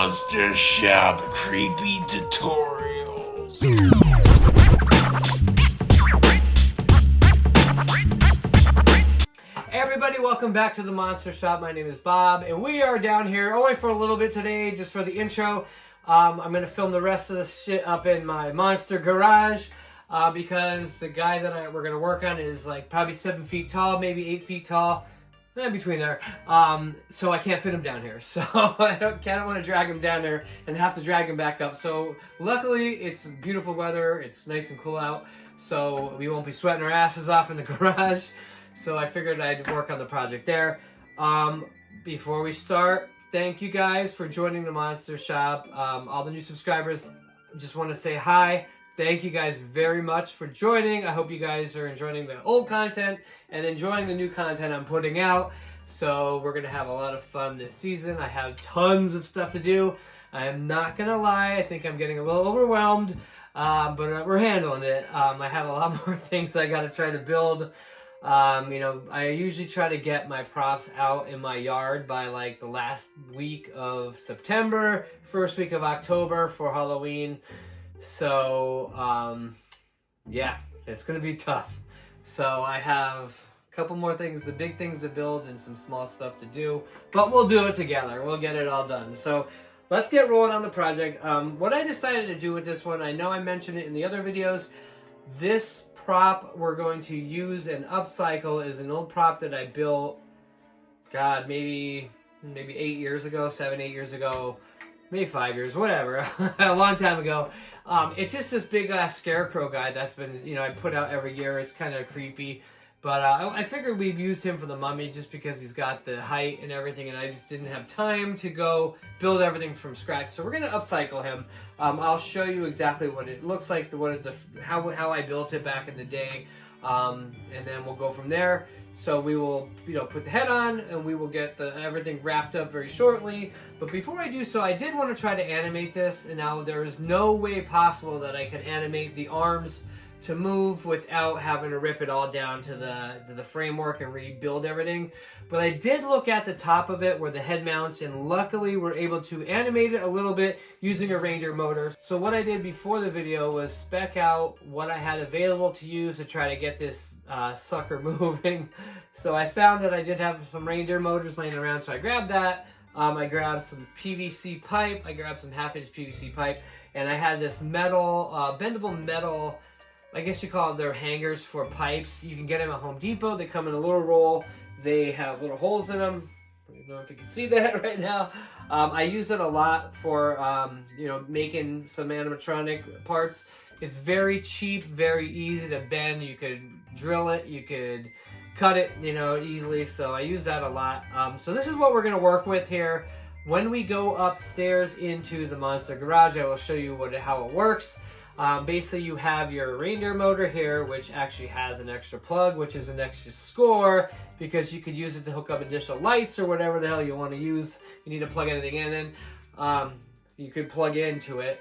Monster Shop Creepy Tutorials. Hey everybody, welcome back to the Monster Shop. My name is Bob, and we are down here only for a little bit today, just for the intro. I'm going to film the rest of this shit up in my monster garage because the guy that we're going to work on is like probably 7 feet tall, maybe 8 feet tall. Between there, so I can't fit him down here. So I don't want to drag him down there and have to drag him back up. So luckily, it's beautiful weather. It's nice and cool out, so we won't be sweating our asses off in the garage. So I figured I'd work on the project there. Before we start, thank you guys for joining the Monster Shop. All the new subscribers, just want to say hi. Thank you guys very much for joining. I hope you guys are enjoying the old content and enjoying the new content I'm putting out. So we're going to have a lot of fun this season. I have tons of stuff to do. I am not going to lie. I think I'm getting a little overwhelmed, but we're handling it. I have a lot more things I got to try to build. I usually try to get my props out in my yard by like the last week of September, first week of October for Halloween. So, yeah, it's going to be tough. So I have a couple more things, the big things to build and some small stuff to do, but we'll do it together. We'll get it all done. So let's get rolling on the project. What I decided to do with this one, I know I mentioned it in the other videos. This prop we're going to use and upcycle is an old prop that I built, God, maybe 8 years ago, 7, 8 years ago, maybe 5 years, whatever, a long time ago. It's just this big ass scarecrow guy that's been, I put out every year. It's kind of creepy, but I figured we've used him for the mummy just because he's got the height and everything, and I just didn't have time to go build everything from scratch. So we're gonna upcycle him. I'll show you exactly what it looks like, how I built it back in the day, and then we'll go from there. So we will, put the head on, and we will get everything wrapped up very shortly. But before I do so, I did want to try to animate this, and now there is no way possible that I can animate the arms to move without having to rip it all down to the framework and rebuild everything. But I did look at the top of it where the head mounts, and luckily we're able to animate it a little bit using a reindeer motor. So what I did before the video was spec out what I had available to use to try to get this sucker moving. So I found that I did have some reindeer motors laying around, so I grabbed that. I grabbed some PVC pipe. I grabbed some 1/2-inch PVC pipe, and I had this metal, bendable metal, I guess you call it their hangers for pipes. You can get them at Home Depot. They come in a little roll. They have little holes in them. I don't know if you can see that right now. I use it a lot for, making some animatronic parts. It's very cheap, very easy to bend. You could drill it. You could cut it, easily. So I use that a lot. So this is what we're going to work with here. When we go upstairs into the Monster Garage, I will show you how it works. Basically, you have your reindeer motor here, which actually has an extra plug, which is an extra score, because you could use it to hook up additional lights or whatever the hell you want to use. You need to plug anything in. You could plug into it.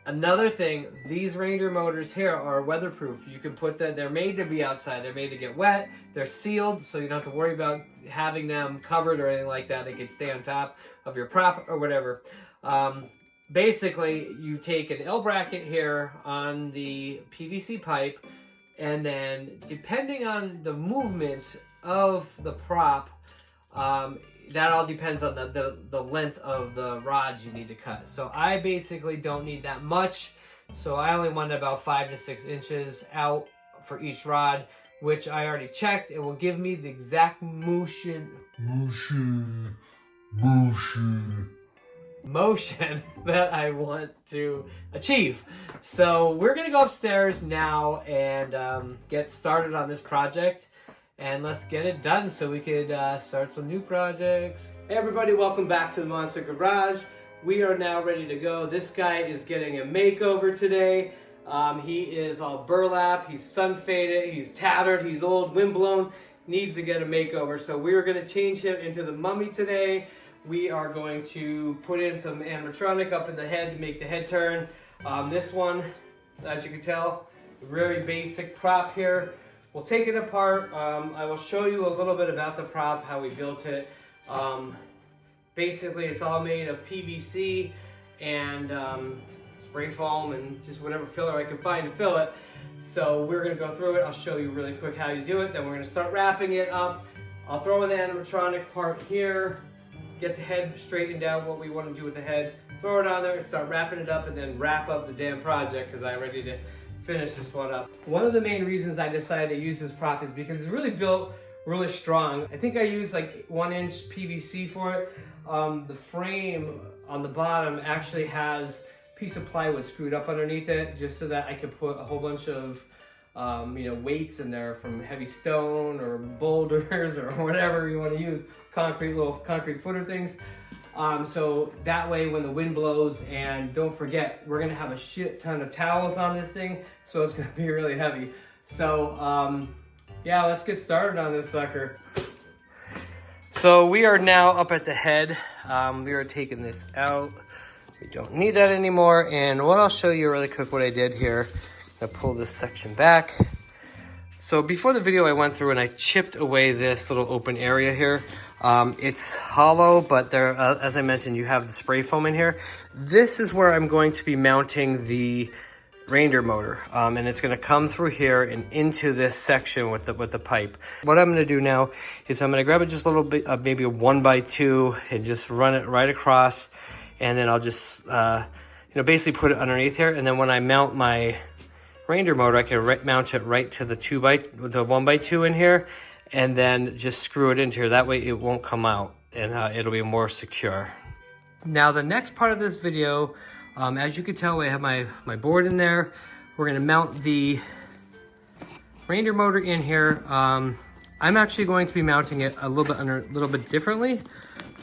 Another thing, these reindeer motors here are weatherproof. You can put them, they're made to be outside. They're made to get wet. They're sealed, so you don't have to worry about having them covered or anything like that. They can stay on top of your prop or whatever. Basically, you take an L bracket here on the PVC pipe, and then depending on the movement of the prop, that all depends on the length of the rods you need to cut. So I basically don't need that much. So I only want about 5 to 6 inches out for each rod, which I already checked. It will give me the exact motion that I want to achieve. So we're gonna go upstairs now and get started on this project, and let's get it done so we could start some new projects. Hey everybody, welcome back to the Monster Garage. We are now ready to go. This guy is getting a makeover today. He is all burlap, he's sun faded, he's tattered, he's old, windblown, needs to get a makeover. So we're gonna change him into the mummy today. We are going to put in some animatronic up in the head to make the head turn. This one, as you can tell, very basic prop here. We'll take it apart. I will show you a little bit about the prop, how we built it. Basically, it's all made of PVC and spray foam and just whatever filler I can find to fill it. So we're gonna go through it. I'll show you really quick how you do it. Then we're gonna start wrapping it up. I'll throw in the animatronic part here, get the head straightened out, what we want to do with the head, throw it on there and start wrapping it up, and then wrap up the damn project because I'm ready to finish this one up. One of the main reasons I decided to use this prop is because it's really built really strong. I think I used like 1-inch PVC for it. The frame on the bottom actually has a piece of plywood screwed up underneath it just so that I could put a whole bunch of weights in there from heavy stone or boulders or whatever you want to use, little concrete footer things. So that way when the wind blows, and don't forget, we're gonna have a shit ton of towels on this thing, so it's gonna be really heavy. So yeah, let's get started on this sucker. So we are now up at the head. We are taking this out. We don't need that anymore. And what I'll show you really quick what I did here. I'm gonna pull this section back. So before the video I went through and I chipped away this little open area here. It's hollow, but there, as I mentioned, you have the spray foam in here. This is where I'm going to be mounting the reindeer motor, and it's going to come through here and into this section with the pipe. What I'm going to do now is I'm going to grab it just a little bit of maybe a 1x2 and just run it right across, and then I'll just basically put it underneath here. And then when I mount my reindeer motor, I can mount it right to the 1x2 in here, and then just screw it into here. That way it won't come out, and it'll be more secure. Now the next part of this video, as you can tell, I have my board in there. We're gonna mount the reindeer motor in here. I'm actually going to be mounting it a little bit differently.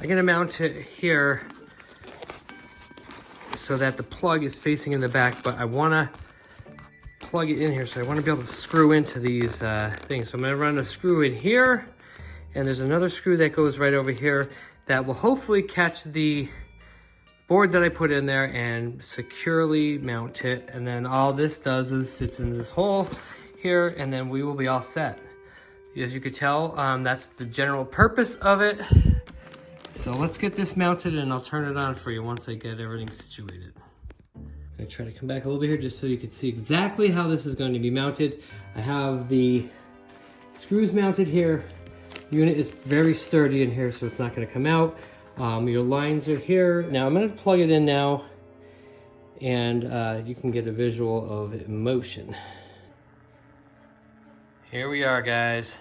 I'm gonna mount it here so that the plug is facing in the back, but I wanna plug it in here, so I wanna be able to screw into these things. So I'm gonna run a screw in here, and there's another screw that goes right over here that will hopefully catch the board that I put in there and securely mount it. And then all this does is sits in this hole here, and then we will be all set. As you can tell, that's the general purpose of it. So let's get this mounted, and I'll turn it on for you once I get everything situated. I'm gonna try to come back a little bit here just so you can see exactly how this is going to be mounted. I have the screws mounted here. The unit is very sturdy in here, so it's not gonna come out. Your lines are here. Now I'm gonna plug it in now, and you can get a visual of it in motion. Here we are, guys.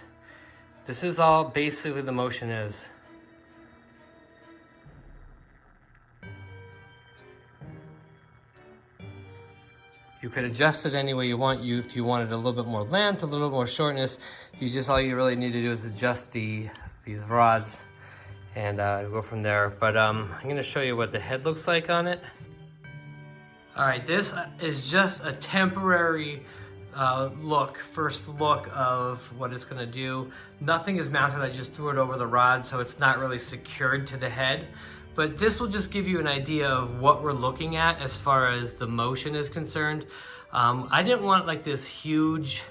This is all basically the motion is. You could adjust it any way you want. If you wanted a little bit more length, a little more shortness, all you really need to do is adjust these rods and go from there. But I'm gonna show you what the head looks like on it. All right, this is just a temporary first look of what it's gonna do. Nothing is mounted, I just threw it over the rod, so it's not really secured to the head. But this will just give you an idea of what we're looking at as far as the motion is concerned. I didn't want like this huge,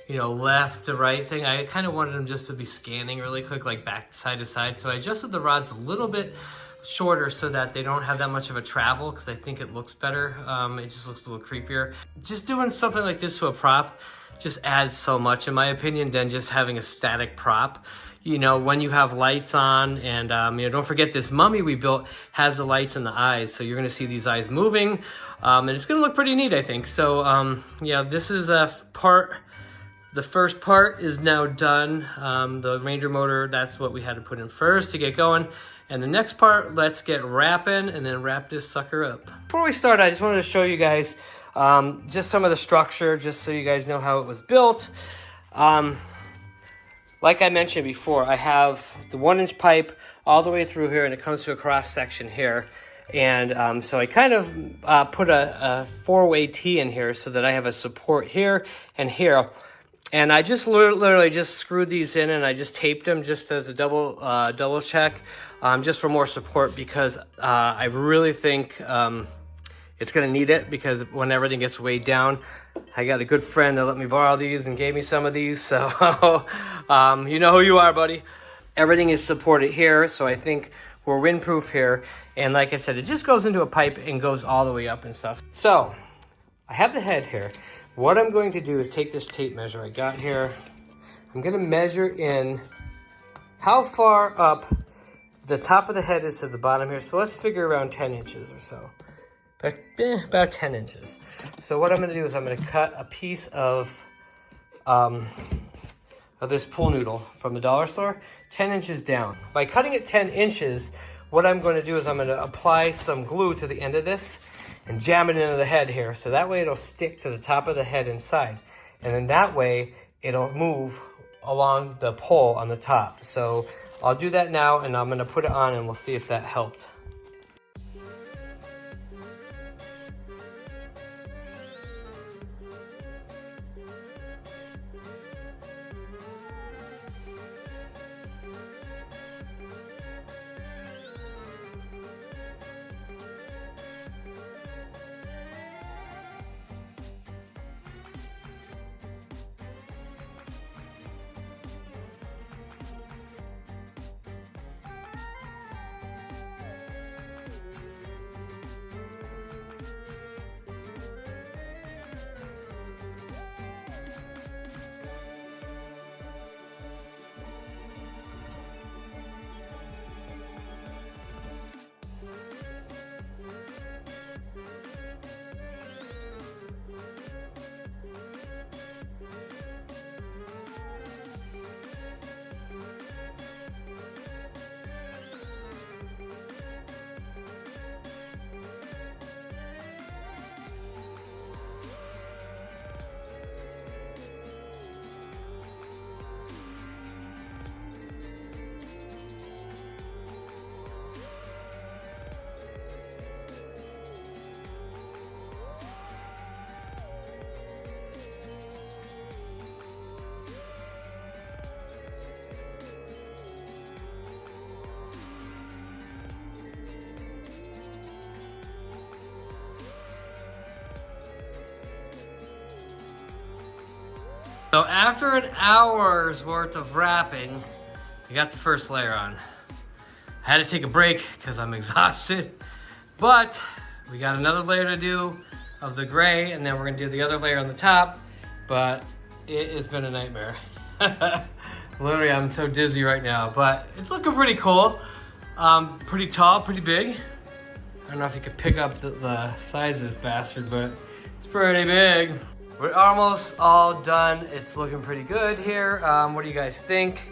left to right thing. I kind of wanted them just to be scanning really quick, like back side to side. So I adjusted the rods a little bit shorter so that they don't have that much of a travel, because I think it looks better. It just looks a little creepier. Just doing something like this to a prop just adds so much, in my opinion, than just having a static prop. When you have lights on, and don't forget this mummy we built has the lights in the eyes, so you're gonna see these eyes moving, and it's gonna look pretty neat, I think. So yeah, this is a part. The first part is now done. The reindeer motor, that's what we had to put in first to get going. And the next part, let's get wrapping and then wrap this sucker up. Before we start, I just wanted to show you guys just some of the structure, just so you guys know how it was built. Like I mentioned before, I have the 1-inch pipe all the way through here, and it comes to a cross section here. And so I kind of put a 4-way T in here so that I have a support here and here. And I just literally just screwed these in, and I just taped them just as a double check, just for more support, because I really think it's gonna need it, because when everything gets weighed down, I got a good friend that let me borrow these and gave me some of these, so you know who you are, buddy. Everything is supported here, so I think We're windproof here. And like I said, it just goes into a pipe and goes all the way up and stuff. So I have the head here. What I'm going to do is take this tape measure I got here. I'm going to measure in how far up the top of the head is to the bottom here. So let's figure around 10 inches or so. About 10 inches. So what I'm going to do is I'm going to cut a piece of this pool noodle from the dollar store, 10 inches down. By cutting it 10 inches, what I'm going to do is I'm going to apply some glue to the end of this and jam it into the head here. So that way it'll stick to the top of the head inside. And then that way it'll move along the pole on the top. So I'll do that now, and I'm going to put it on and we'll see if that helped. So after an hour's worth of wrapping, I got the first layer on. I had to take a break because I'm exhausted, but we got another layer to do of the gray, and then we're gonna do the other layer on the top, but it has been a nightmare. Literally, I'm so dizzy right now, but it's looking pretty cool. Pretty tall, pretty big. I don't know if you could pick up the size of this bastard, but it's pretty big. We're almost all done. It's looking pretty good here. What do you guys think?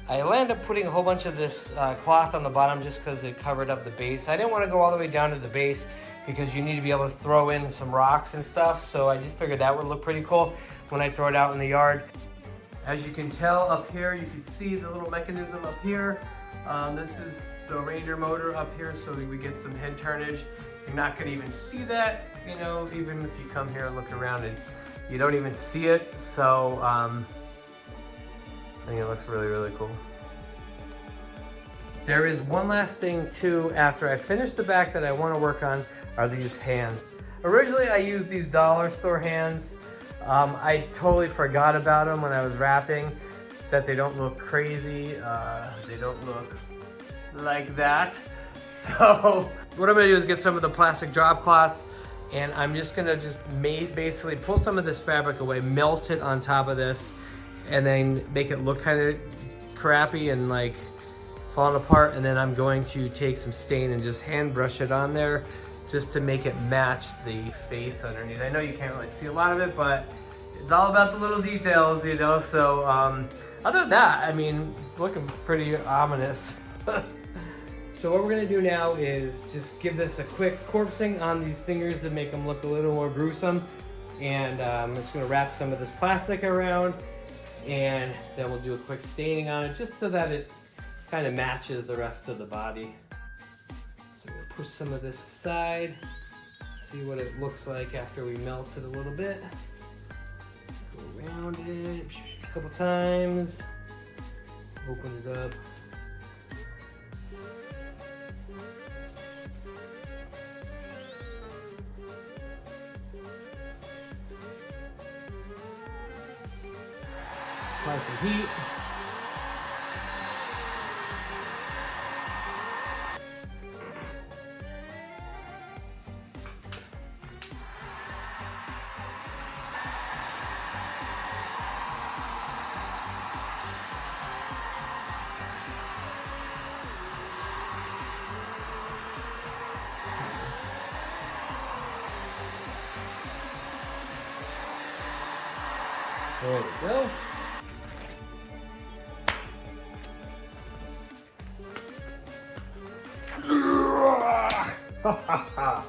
I landed up putting a whole bunch of this cloth on the bottom just because it covered up the base. I didn't want to go all the way down to the base because you need to be able to throw in some rocks and stuff. So I just figured that would look pretty cool when I throw it out in the yard. As you can tell up here, you can see the little mechanism up here. This is the Ranger motor up here, so we get some head turnage. You're not gonna even see that, you know, even if you come here and look around and you don't even see it. So I think it looks really, really cool. There is one last thing too, after I finish the back that I wanna work on are these hands. Originally I used these dollar store hands. I totally forgot about them when I was wrapping, that they don't look crazy. They don't look like that. So what I'm gonna do is get some of the plastic drop cloth, and I'm just gonna basically pull some of this fabric away, melt it on top of this, and then make it look kind of crappy and like falling apart. And then I'm going to take some stain and just hand brush it on there just to make it match the face underneath. I know you can't really see a lot of it, but it's all about the little details, you know? So other than that, I mean, it's looking pretty ominous. So what we're gonna do now is just give this a quick corpsing on these fingers to make them look a little more gruesome. And I'm just gonna wrap some of this plastic around, and then we'll do a quick staining on it just so that it kind of matches the rest of the body. So we're gonna push some of this aside, see what it looks like after we melt it a little bit. Go around it a couple times, open it up. Apply some heat. There we go. Ha ha ha.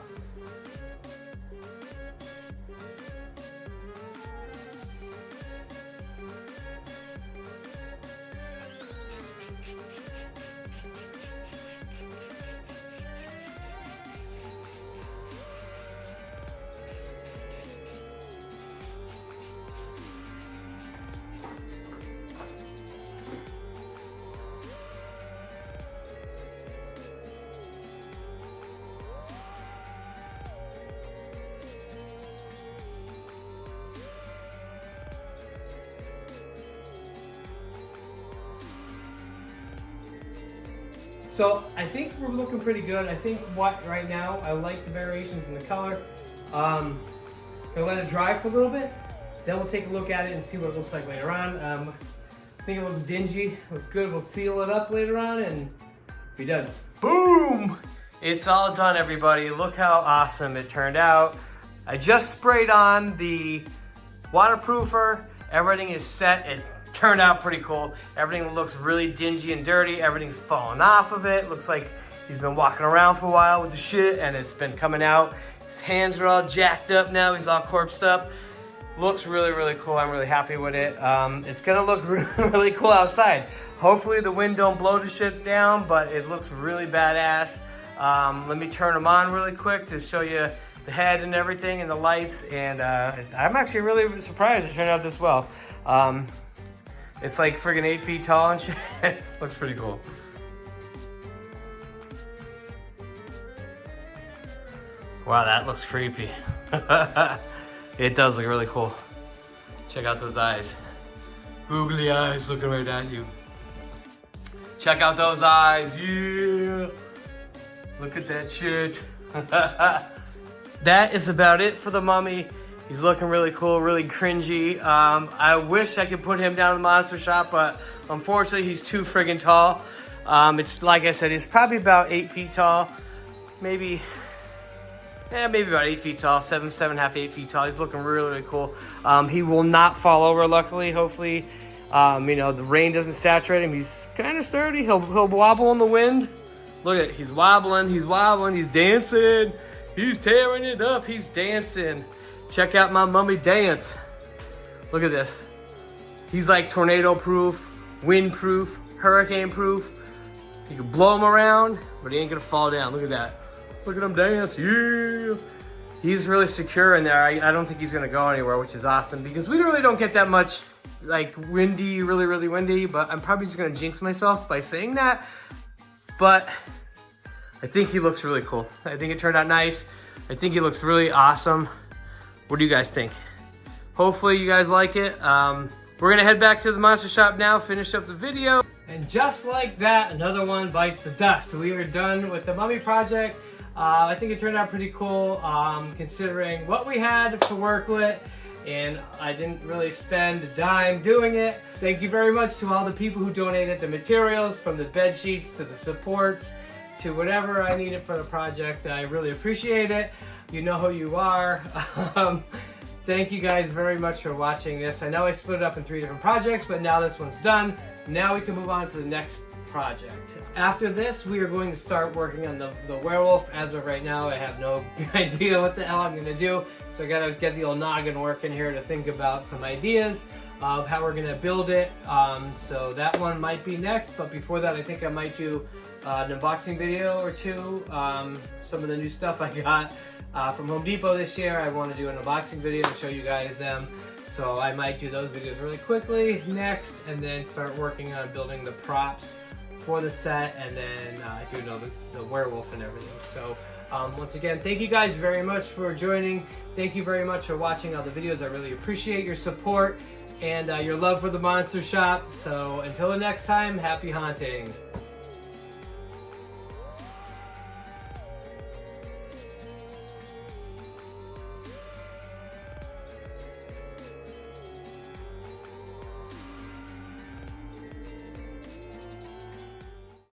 So I think we're looking pretty good. I think what right now, I like the variations in the color. Gonna let it dry for a little bit. Then we'll take a look at it and see what it looks like later on. I think it looks dingy, looks good. We'll seal it up later on and be done. Boom! It's all done, everybody. Look how awesome it turned out. I just sprayed on the waterproofer. Everything is set. It turned out pretty cool. Everything looks really dingy and dirty. Everything's falling off of it. Looks like he's been walking around for a while with the shit and it's been coming out. His hands are all jacked up now. He's all corpsed up. Looks really, really cool. I'm really happy with it. It's gonna look really cool outside. Hopefully the wind don't blow the shit down, but it looks really badass. Let me turn them on really quick to show you the head and everything and the lights. And I'm actually really surprised it turned out this well. It's like friggin' 8 feet tall and shit. Looks pretty cool. Wow, that looks creepy. It does look really cool. Check out those eyes. Googly eyes looking right at you. Check out those eyes, yeah. Look at that shit. That is about it for the mummy. He's looking really cool, really cringy. I wish I could put him down in the monster shop, but unfortunately he's too friggin' tall. It's like I said, he's probably about 8 feet tall. Maybe about 8 feet tall, 7.5, 8 feet tall. He's looking really, really cool. He will not fall over, luckily, hopefully. You know, the rain doesn't saturate him. He's kind of sturdy. He'll wobble in the wind. Look at it, he's wobbling, he's dancing. He's tearing it up, he's dancing. Check out my mummy dance. Look at this. He's like tornado proof, wind proof, hurricane proof. You can blow him around, but he ain't gonna fall down. Look at that. Look at him dance, yeah. He's really secure in there. I don't think he's gonna go anywhere, which is awesome because we really don't get that much like windy, really, really windy, but I'm probably just gonna jinx myself by saying that. But I think he looks really cool. I think it turned out nice. I think he looks really awesome. What do you guys think? Hopefully you guys like it. We're gonna head back to the monster shop now, finish up the video. And just like that, another one bites the dust. We are done with the mummy project. I think it turned out pretty cool considering what we had to work with, and I didn't really spend a dime doing it. Thank you very much to all the people who donated the materials, from the bed sheets to the supports to whatever I needed for the project. I really appreciate it. You know who you are. Thank you guys very much for watching this. I know I split it up in 3 different projects, but now this one's done. Now we can move on to the next project. After this, we are going to start working on the werewolf. As of right now, I have no idea what the hell I'm gonna do. So I gotta get the old noggin working here to think about some ideas of how we're gonna build it. So that one might be next, but before that, I think I might do an unboxing video or two. Some of the new stuff I got from Home Depot this year. I want to do an unboxing video to show you guys them. So I might do those videos really quickly next, and then start working on building the props for the set, and then do the werewolf and everything. So once again, thank you guys very much for joining. Thank you very much for watching all the videos. I really appreciate your support and your love for the Monster Shop. So until the next time, happy haunting.